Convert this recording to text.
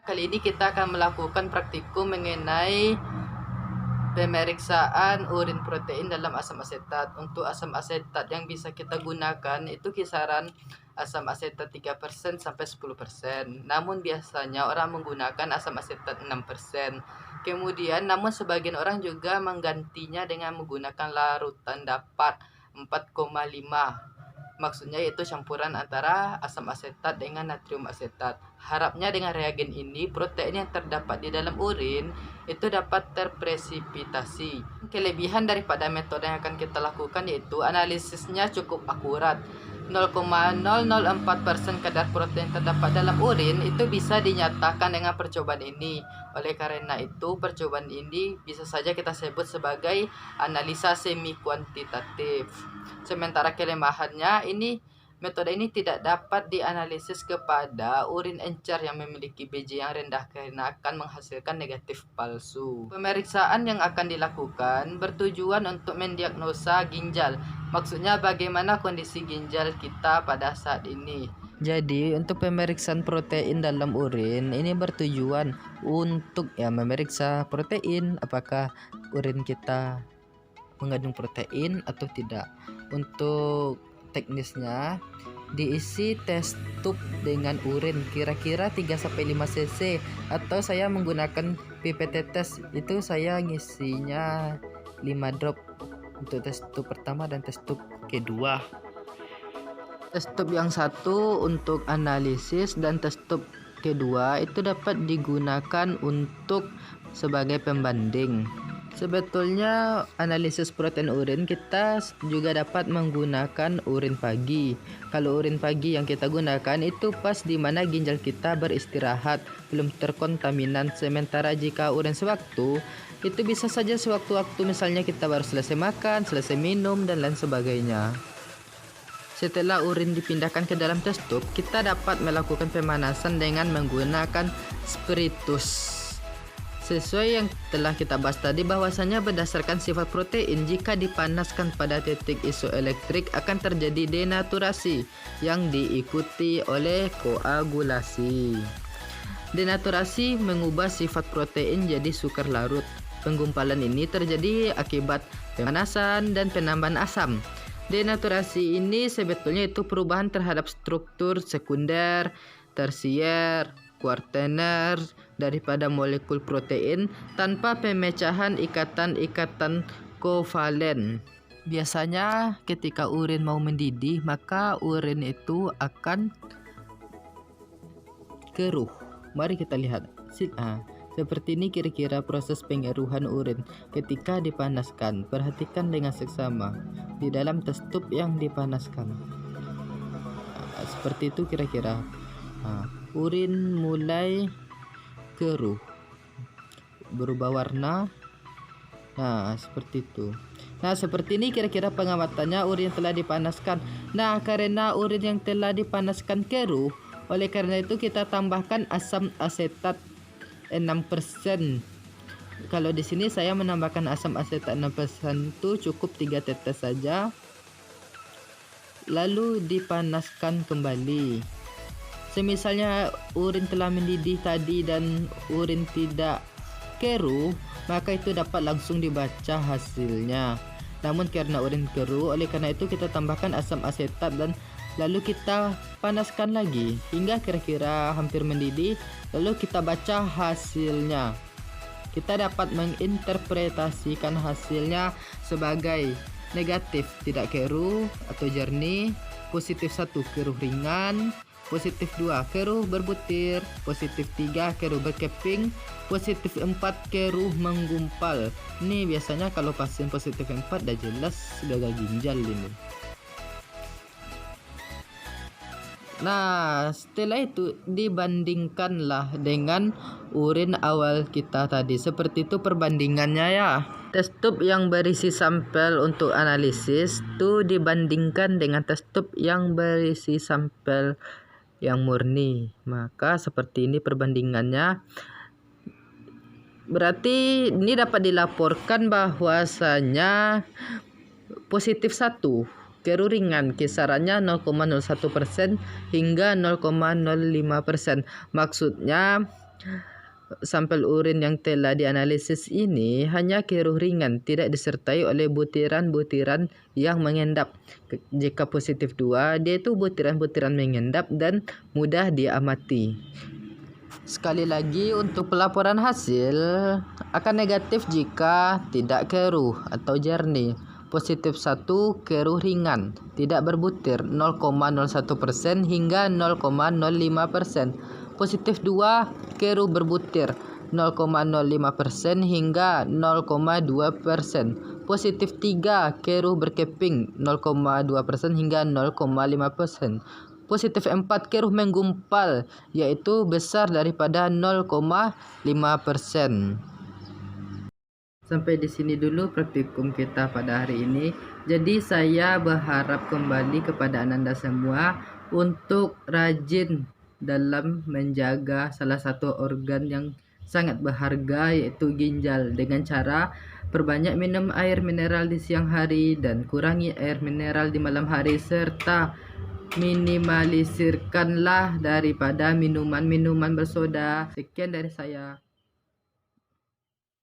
Kali ini kita akan melakukan praktikum mengenai pemeriksaan urin protein dalam asam asetat. Untuk asam asetat yang bisa kita gunakan itu kisaran asam asetat 3% sampai 10%. Namun biasanya orang menggunakan asam asetat 6%. Kemudian namun sebagian orang juga menggantinya dengan menggunakan larutan dapat 4,5. Maksudnya yaitu campuran antara asam asetat dengan natrium asetat. Harapnya dengan reagen ini protein yang terdapat di dalam urin itu dapat terpresipitasi. Kelebihan daripada metode yang akan kita lakukan yaitu analisisnya cukup akurat. 0,004% kadar protein terdapat dalam urin itu bisa dinyatakan dengan percobaan ini. Oleh karena itu percobaan ini bisa saja kita sebut sebagai analisa semi kuantitatif. Sementara kelemahannya metode ini tidak dapat dianalisis kepada urin encer yang memiliki BJ yang rendah karena akan menghasilkan negatif palsu. Pemeriksaan yang akan dilakukan bertujuan untuk mendiagnosa ginjal. Maksudnya bagaimana kondisi ginjal kita pada saat ini. Jadi untuk pemeriksaan protein dalam urin ini bertujuan untuk memeriksa protein, apakah urin kita mengandung protein atau tidak. Untuk teknisnya diisi tes tube dengan urin kira-kira 3-5 cc atau saya menggunakan pipet tetes, itu saya ngisinya 5 drop untuk tes tube pertama dan tes tube kedua. Tes tube yang satu untuk analisis dan tes tube kedua itu dapat digunakan untuk sebagai pembanding. Sebetulnya analisis protein urin kita juga dapat menggunakan urin pagi. Kalau urin pagi yang kita gunakan itu pas di mana ginjal kita beristirahat, belum terkontaminan. Sementara jika urin sewaktu, itu bisa saja sewaktu-waktu, misalnya kita baru selesai makan, selesai minum, dan lain sebagainya. Setelah urin dipindahkan ke dalam tes tube, kita dapat melakukan pemanasan dengan menggunakan spiritus. Sesuai yang telah kita bahas tadi, bahwasanya berdasarkan sifat protein, jika dipanaskan pada titik isoelektrik akan terjadi denaturasi yang diikuti oleh koagulasi. Denaturasi mengubah sifat protein jadi sukar larut. Penggumpalan ini terjadi akibat pemanasan dan penambahan asam. Denaturasi ini sebetulnya itu perubahan terhadap struktur sekunder, tersier, kuartener daripada molekul protein tanpa pemecahan ikatan-ikatan kovalen. Biasanya ketika urin mau mendidih, maka urin itu akan keruh. Mari kita lihat. Seperti ini kira-kira proses pengeruhan urin ketika dipanaskan. Perhatikan dengan seksama di dalam tes tube yang dipanaskan. Seperti itu kira-kira. Urin mulai keruh, berubah warna. Seperti itu. Seperti ini kira-kira pengawatannya urin telah dipanaskan. Karena urin yang telah dipanaskan keruh, oleh karena itu kita tambahkan asam asetat 6%. Kalau di sini saya menambahkan asam asetat 6% itu cukup 3 tetes saja. Lalu dipanaskan kembali. Semisalnya urin telah mendidih tadi dan urin tidak keruh, maka itu dapat langsung dibaca hasilnya. Namun karena urin keruh, oleh karena itu kita tambahkan asam asetat dan lalu kita panaskan lagi hingga kira-kira hampir mendidih, lalu kita baca hasilnya. Kita dapat menginterpretasikan hasilnya sebagai negatif tidak keruh atau jernih, positif 1 keruh ringan, positif 2 keruh berbutir, positif 3 keruh berkeping, positif 4 keruh menggumpal. Ini biasanya kalau pasien positif 4 dah jelas gagal ginjal ini. Setelah itu dibandingkanlah dengan urin awal kita tadi. Seperti itu perbandingannya ya. Tes tube yang berisi sampel untuk analisis itu dibandingkan dengan tes tube yang berisi sampel yang murni. Maka seperti ini perbandingannya. Berarti ini dapat dilaporkan bahwasanya positif 1 keruh ringan, kisarannya 0,01% hingga 0,05%. Maksudnya Sampel urin yang telah dianalisis ini hanya keruh ringan, tidak disertai oleh butiran-butiran yang mengendap. Jika positif 2, dia itu butiran-butiran mengendap dan mudah diamati. Sekali lagi, untuk pelaporan hasil akan negatif jika tidak keruh atau jernih. Positif 1, keruh ringan, tidak berbutir 0,01% hingga 0,05%. Positif 2, keruh berbutir 0,05% hingga 0,2%. Positif 3, keruh berkeping 0,2% hingga 0,5%. Positif 4, keruh menggumpal, yaitu besar daripada 0,5%. Sampai di sini dulu praktikum kita pada hari ini. Jadi saya berharap kembali kepada Ananda semua untuk rajin dalam menjaga salah satu organ yang sangat berharga, yaitu ginjal, dengan cara perbanyak minum air mineral di siang hari dan kurangi air mineral di malam hari, serta minimalisirkanlah daripada minuman-minuman bersoda. Sekian dari saya.